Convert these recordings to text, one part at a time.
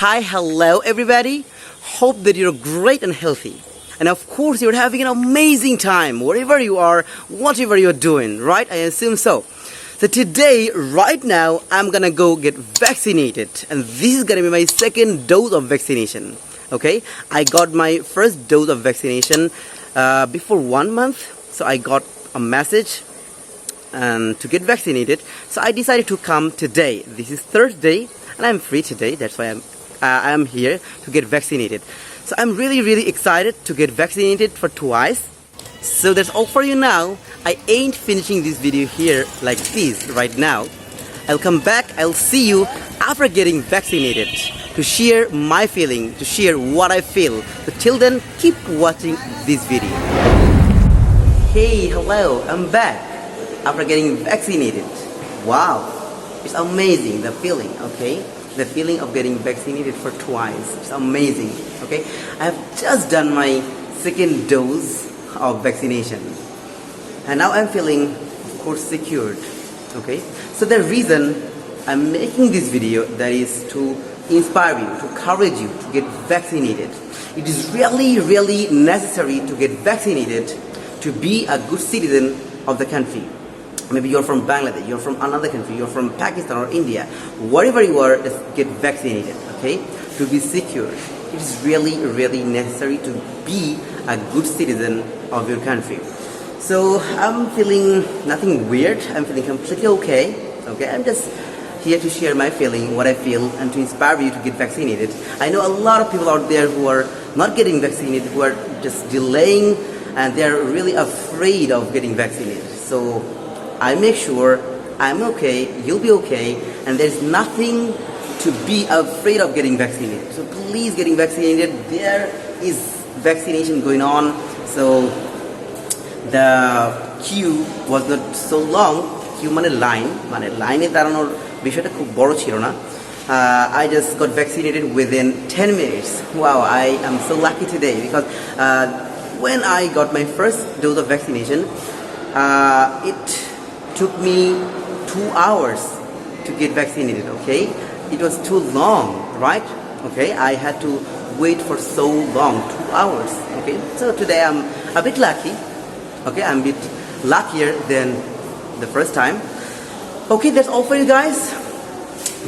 Hi, hello everybody. Hope that you're great and healthy. And of course you're having an amazing time wherever you are, whatever you're doing, right? I assume so. So today, right now, I'm gonna go get vaccinated. And this is gonna be my second dose of vaccination. Okay? I got my first dose of vaccination before 1 month. So I got a message and to get vaccinated. So I decided to come today. This is Thursday and I'm free today. That's why I'm here to get vaccinated. So I'm really excited to get vaccinated for twice. So that's all for you now. I ain't finishing this video here like this right now. I'll come back, I'll see you after getting vaccinated to share my feeling, to share what I feel. So till then, keep watching this video. Hey, hello, I'm back after getting vaccinated. Wow, it's amazing, the feeling, okay? The feeling of getting vaccinated for twice. It's amazing, okay? I have just done my second dose of vaccination. And now I'm feeling, of course, secured, okay? So the reason I'm making this video, that is to inspire you, to encourage you to get vaccinated. It is really necessary to get vaccinated to be a good citizen of the country. Maybe you're from Bangladesh, you're from another country, you're from Pakistan or India. Wherever you are, just get vaccinated, okay? To be secure. It is really necessary to be a good citizen of your country. So I'm feeling nothing weird. I'm feeling completely okay. Okay, I'm just here to share my feeling, what I feel, and to inspire you to get vaccinated. I know a lot of people out there who are not getting vaccinated, who are just delaying, and they're really afraid of getting vaccinated. So I make sure I'm okay, you'll be okay, and there's nothing to be afraid of getting vaccinated. So please getting vaccinated. There is vaccination going on. So the queue was not so long. Queue মানে line এ দাঁড়ানোর বিষয়টা খুব বড় ছিল না. I just got vaccinated within 10 minutes. Wow, I am so lucky today because when I got my first dose of vaccination, it took me 2 hours to get vaccinated, okay? It was too long, right? Okay, I had to wait for so long, 2 hours, okay? So today I'm a bit lucky, okay? I'm a bit luckier than the first time. Okay, that's all for you guys.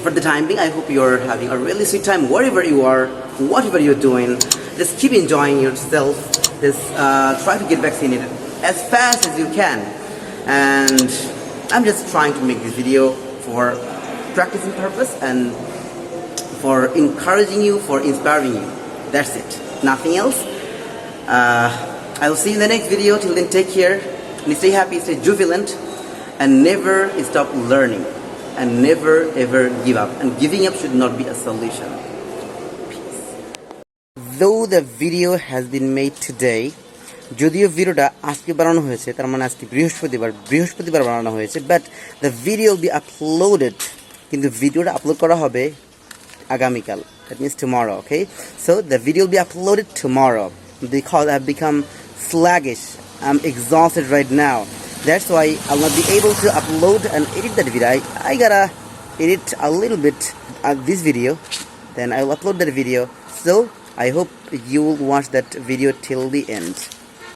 For the time being, I hope you're having a really sweet time wherever you are, whatever you're doing. Just keep enjoying yourself. Just try to get vaccinated as fast as you can. And I'm just trying to make this video for practicing purpose and for encouraging you, for inspiring you. That's it. Nothing else. I'll see you in the next video. Till then, take care. And stay happy, stay jubilant, and never stop learning. And never ever give up. And giving up should not be a solution. Peace. Though the video has been made today, যদিও ভিডিওটা আজকে বানানো হয়েছে, তার মানে আজকে বৃহস্পতিবার বানানো হয়েছে, but the video will be uploaded, কিন্তু ভিডিওটা আপলোড করা হবে আগামীকাল, that means tomorrow, okay? So the video will be uploaded tomorrow because I have become sluggish. I'm exhausted right now. That's why I'll not be able to upload and edit that video. I gotta edit a little bit this video, then I'll upload that video. So I hope you will watch that video till the end.